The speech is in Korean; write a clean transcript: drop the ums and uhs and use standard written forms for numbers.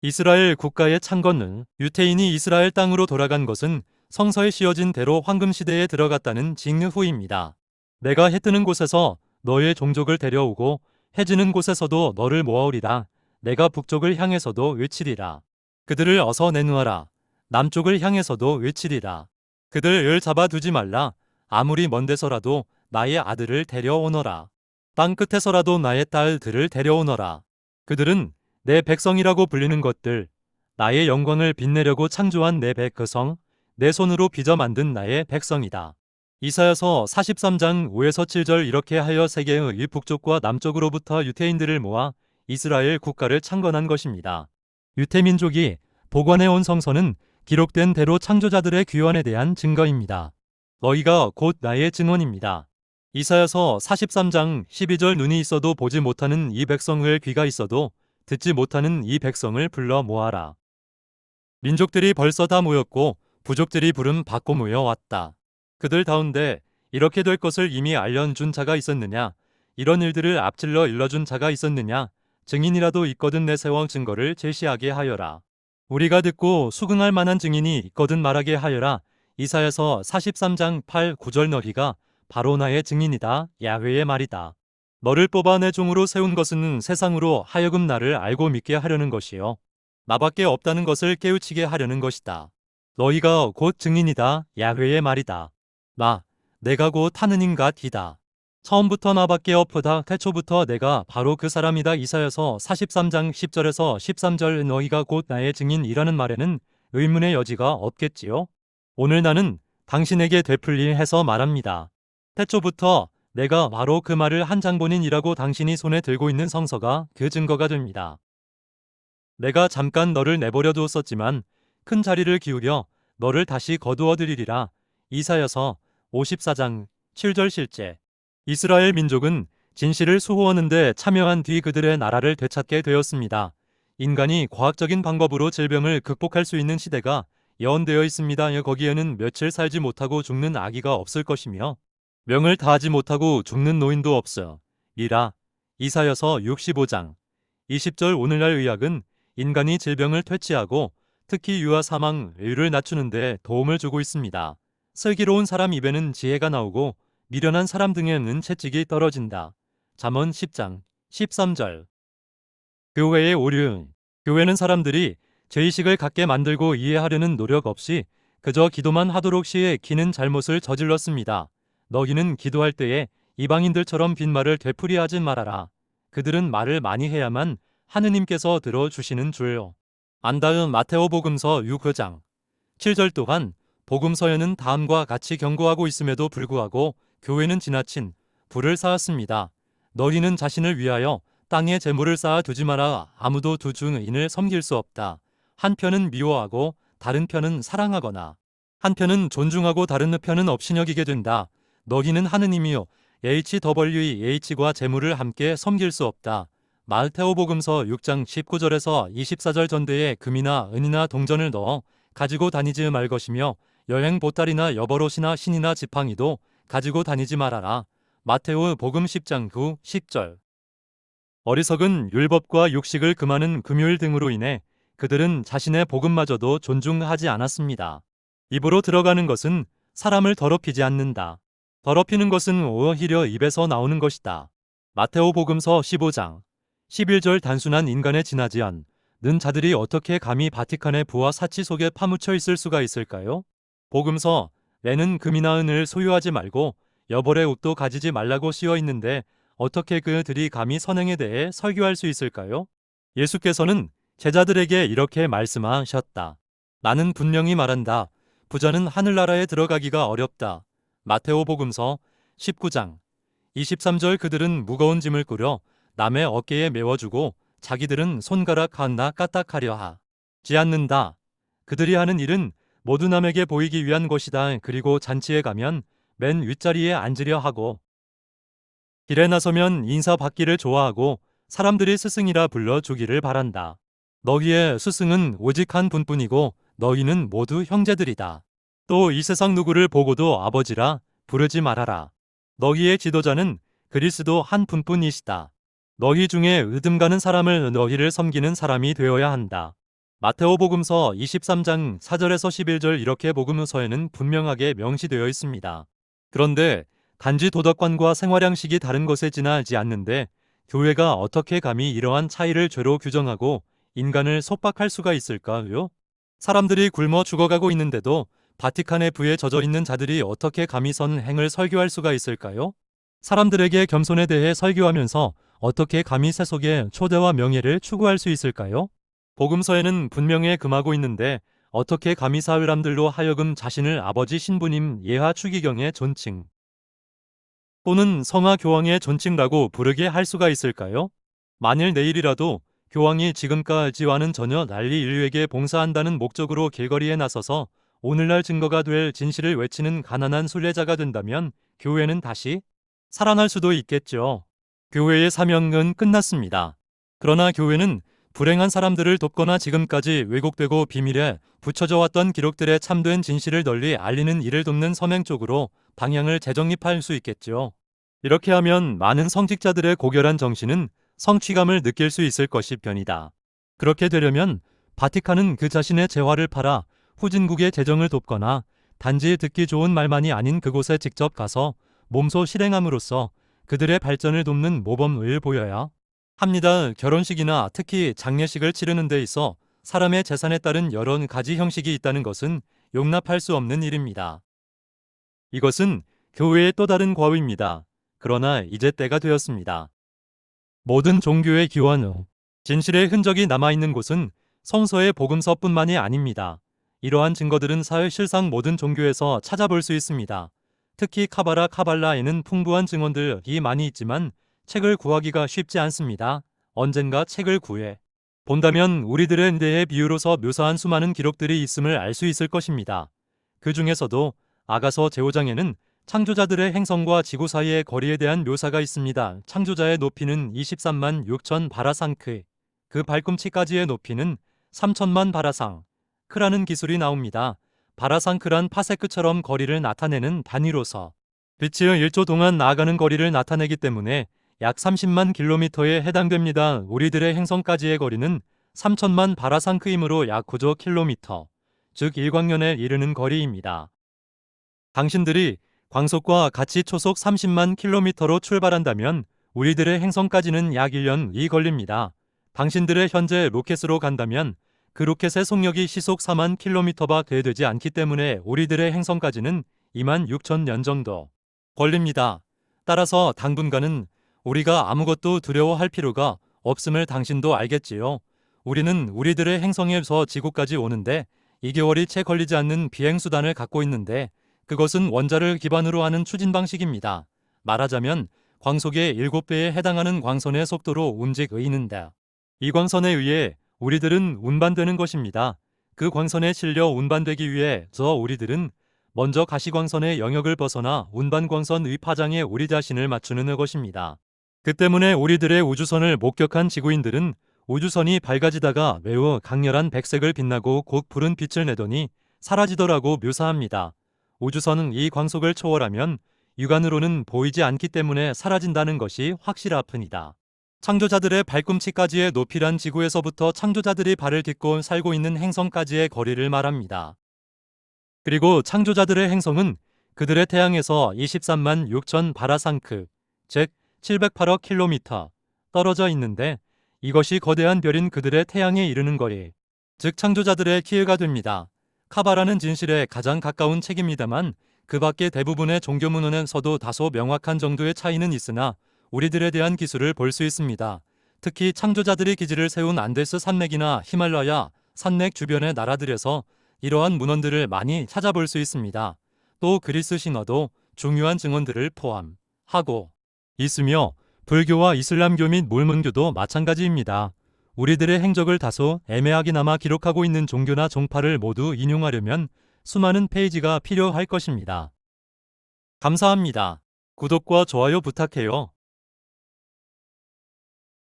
이스라엘 국가의 창건은 유태인이 이스라엘 땅으로 돌아간 것은 성서에 씌어진 대로 황금시대에 들어갔다는 징후 후입니다. 내가 해 뜨는 곳에서 너의 종족을 데려오고 해 지는 곳에서도 너를 모아오리라. 내가 북쪽을 향해서도 외치리라. 그들을 어서 내놓아라. 남쪽을 향해서도 외치리라. 그들을 잡아두지 말라. 아무리 먼 데서라도 나의 아들을 데려오너라. 땅 끝에서라도 나의 딸들을 데려오너라. 그들은 내 백성이라고 불리는 것들, 나의 영광을 빛내려고 창조한 내 백성, 내 손으로 빚어 만든 나의 백성이다. 이사야서 43장 5에서 7절 이렇게 하여 세계의 북쪽과 남쪽으로부터 유태인들을 모아 이스라엘 국가를 창건한 것입니다. 유태민족이 복원해온 성서는 기록된 대로 창조자들의 귀환에 대한 증거입니다. 너희가 곧 나의 증언입니다. 이사야서 43장 12절 눈이 있어도 보지 못하는 이 백성의 귀가 있어도 듣지 못하는 이 백성을 불러 모아라. 민족들이 벌써 다 모였고 부족들이 부름 받고 모여왔다. 그들 가운데 이렇게 될 것을 이미 알려준 자가 있었느냐? 이런 일들을 앞질러 일러준 자가 있었느냐? 증인이라도 있거든 내세워 증거를 제시하게 하여라. 우리가 듣고 수긍할 만한 증인이 있거든 말하게 하여라. 이사야서 43장 8, 9절 너희가 바로 나의 증인이다. 야훼의 말이다. 너를 뽑아 내 종으로 세운 것은 세상으로 하여금 나를 알고 믿게 하려는 것이요. 나밖에 없다는 것을 깨우치게 하려는 것이다. 너희가 곧 증인이다. 야훼의 말이다. 내가 곧 하느님 같이다. 처음부터 나밖에 없다. 태초부터 내가 바로 그 사람이다. 이사야서 43장 10절에서 13절 너희가 곧 나의 증인이라는 말에는 의문의 여지가 없겠지요. 오늘 나는 당신에게 되풀이 해서 말합니다. 태초부터 내가 바로 그 말을 한 장본인이라고 당신이 손에 들고 있는 성서가 그 증거가 됩니다. 내가 잠깐 너를 내버려 두었었지만 큰 자리를 기울여 너를 다시 거두어 드리리라. 이사야서 54장 7절 실제. 이스라엘 민족은 진실을 수호하는데 참여한 뒤 그들의 나라를 되찾게 되었습니다. 인간이 과학적인 방법으로 질병을 극복할 수 있는 시대가 예언되어 있습니다. 거기에는 며칠 살지 못하고 죽는 아기가 없을 것이며 명을 다하지 못하고 죽는 노인도 없어. 이라. 이사야서 65장 20절. 오늘날 의학은 인간이 질병을 퇴치하고 특히 유아 사망률을 낮추는데 도움을 주고 있습니다. 슬기로운 사람 입에는 지혜가 나오고 미련한 사람 등에는 채찍이 떨어진다. 잠언 10장 13절. 교회의 오류. 교회는 사람들이 죄의식을 갖게 만들고 이해하려는 노력 없이 그저 기도만 하도록 시키는 잘못을 저질렀습니다. 너희는 기도할 때에 이방인들처럼 빈말을 되풀이하지 말아라. 그들은 말을 많이 해야만 하느님께서 들어주시는 줄요. 안다음 마테오복음서 6장 7절 또한 복음서에는 다음과 같이 경고하고 있음에도 불구하고 교회는 지나친 불을 쌓았습니다. 너희는 자신을 위하여 땅에 재물을 쌓아 두지 마라. 아무도 두 주인을 섬길 수 없다. 한 편은 미워하고 다른 편은 사랑하거나 한 편은 존중하고 다른 편은 업신여기게 된다. 너희는 하느님이요 HWH과 재물을 함께 섬길 수 없다. 마테오복음서 6장 19절에서 24절 전대에 금이나 은이나 동전을 넣어 가지고 다니지 말 것이며 여행 보따리나 여벌옷이나 신이나 지팡이도 가지고 다니지 말아라. 마테오 복음 10장 9, 10절. 어리석은 율법과 육식을 금하는 금요일 등으로 인해 그들은 자신의 복음마저도 존중하지 않았습니다. 입으로 들어가는 것은 사람을 더럽히지 않는다. 더럽히는 것은 오히려 입에서 나오는 것이다. 마테오 복음서 15장 11절. 단순한 인간의 지나지 않는 자들이 어떻게 감히 바티칸의 부와 사치 속에 파묻혀 있을 수가 있을까요? 복음서 내는 금이나 은을 소유하지 말고 여벌의 옷도 가지지 말라고 씌어 있는데 어떻게 그들이 감히 선행에 대해 설교할 수 있을까요? 예수께서는 제자들에게 이렇게 말씀하셨다. 나는 분명히 말한다. 부자는 하늘나라에 들어가기가 어렵다. 마테오 복음서 19장 23절. 그들은 무거운 짐을 꾸려 남의 어깨에 메워주고 자기들은 손가락 하나 까딱하려 하지 않는다. 그들이 하는 일은 모두 남에게 보이기 위한 것이다. 그리고 잔치에 가면 맨 윗자리에 앉으려 하고 길에 나서면 인사받기를 좋아하고 사람들이 스승이라 불러주기를 바란다. 너희의 스승은 오직 한 분뿐이고 너희는 모두 형제들이다. 또 이 세상 누구를 보고도 아버지라 부르지 말아라. 너희의 지도자는 그리스도 한 분뿐이시다. 너희 중에 으뜸 가는 사람을 너희를 섬기는 사람이 되어야 한다. 마테오복음서 23장 4절에서 11절 이렇게 복음서에는 분명하게 명시되어 있습니다. 그런데 단지 도덕관과 생활양식이 다른 것에 지나지 않는데 교회가 어떻게 감히 이러한 차이를 죄로 규정하고 인간을 속박할 수가 있을까요? 사람들이 굶어 죽어가고 있는데도 바티칸의 부에 젖어 있는 자들이 어떻게 감히 선행을 설교할 수가 있을까요? 사람들에게 겸손에 대해 설교하면서 어떻게 감히 세속의 초대와 명예를 추구할 수 있을까요? 복음서에는 분명히 금하고 있는데 어떻게 감히 사람들로 하여금 자신을 아버지 신부님 예하 추기경의 존칭 또는 성하 교황의 존칭라고 부르게 할 수가 있을까요? 만일 내일이라도 교황이 지금까지와는 전혀 달리 인류에게 봉사한다는 목적으로 길거리에 나서서 오늘날 증거가 될 진실을 외치는 가난한 순례자가 된다면 교회는 다시 살아날 수도 있겠죠. 교회의 사명은 끝났습니다. 그러나 교회는 불행한 사람들을 돕거나 지금까지 왜곡되고 비밀에 붙여져 왔던 기록들의 참된 진실을 널리 알리는 일을 돕는 서명 쪽으로 방향을 재정립할 수 있겠죠. 이렇게 하면 많은 성직자들의 고결한 정신은 성취감을 느낄 수 있을 것이 변이다. 그렇게 되려면 바티칸은 그 자신의 재화를 팔아 후진국의 재정을 돕거나 단지 듣기 좋은 말만이 아닌 그곳에 직접 가서 몸소 실행함으로써 그들의 발전을 돕는 모범을 보여야 합니다. 결혼식이나 특히 장례식을 치르는 데 있어 사람의 재산에 따른 여러 가지 형식이 있다는 것은 용납할 수 없는 일입니다. 이것은 교회의 또 다른 과오입니다. 그러나 이제 때가 되었습니다. 모든 종교의 기원 후 진실의 흔적이 남아있는 곳은 성서의 복음서뿐만이 아닙니다. 이러한 증거들은 사실상 모든 종교에서 찾아볼 수 있습니다. 특히 카발라에는 풍부한 증언들이 많이 있지만 책을 구하기가 쉽지 않습니다. 언젠가 책을 구해 본다면 우리들에 대해 비유로서 묘사한 수많은 기록들이 있음을 알 수 있을 것입니다. 그 중에서도 아가서 제5장에는 창조자들의 행성과 지구 사이의 거리에 대한 묘사가 있습니다. 창조자의 높이는 23만 6천 바라상크, 그 발꿈치까지의 높이는 3천만 바라상크라는 기술이 나옵니다. 바라상크란 파세크처럼 거리를 나타내는 단위로서 빛의 1초 동안 나아가는 거리를 나타내기 때문에 약 30만 킬로미터에 해당됩니다. 우리들의 행성까지의 거리는 3천만 바라상크이므로 약 9조 킬로미터, 즉 일광년에 이르는 거리입니다. 당신들이 광속과 같이 초속 30만 킬로미터로 출발한다면 우리들의 행성까지는 약 1년이 걸립니다. 당신들의 현재 로켓으로 간다면 그 로켓의 속력이 시속 4만 킬로미터밖에 되지 않기 때문에 우리들의 행성까지는 2만 6천 년 정도 걸립니다. 따라서 당분간은 우리가 아무것도 두려워할 필요가 없음을 당신도 알겠지요. 우리는 우리들의 행성에서 지구까지 오는데 2개월이 채 걸리지 않는 비행수단을 갖고 있는데 그것은 원자를 기반으로 하는 추진 방식입니다. 말하자면 광속의 7배에 해당하는 광선의 속도로 움직이는데 이 광선에 의해 우리들은 운반되는 것입니다. 그 광선에 실려 운반되기 위해서 우리들은 먼저 가시광선의 영역을 벗어나 운반광선의 파장에 우리 자신을 맞추는 것입니다. 그 때문에 우리들의 우주선을 목격한 지구인들은 우주선이 밝아지다가 매우 강렬한 백색을 빛나고 곧 푸른 빛을 내더니 사라지더라고 묘사합니다. 우주선은 이 광속을 초월하면 육안으로는 보이지 않기 때문에 사라진다는 것이 확실하뿐이다. 창조자들의 발꿈치까지의 높이란 지구에서부터 창조자들이 발을 딛고 살고 있는 행성까지의 거리를 말합니다. 그리고 창조자들의 행성은 그들의 태양에서 23만 6천 바라상크, 즉 708억 킬로미터 떨어져 있는데 이것이 거대한 별인 그들의 태양에 이르는 거리, 즉 창조자들의 키가 됩니다. 카바라는 진실에 가장 가까운 책입니다만 그 밖의 대부분의 종교문헌에서도 다소 명확한 정도의 차이는 있으나 우리들에 대한 기술을 볼 수 있습니다. 특히 창조자들이 기지를 세운 안데스 산맥이나 히말라야 산맥 주변의 나라들에서 이러한 문헌들을 많이 찾아볼 수 있습니다. 또 그리스 신화도 중요한 증언들을 포함하고 있으며 불교와 이슬람교 및 몰몬교도 마찬가지입니다. 우리들의 행적을 다소 애매하게나마 기록하고 있는 종교나 종파를 모두 인용하려면 수많은 페이지가 필요할 것입니다. 감사합니다. 구독과 좋아요 부탁해요.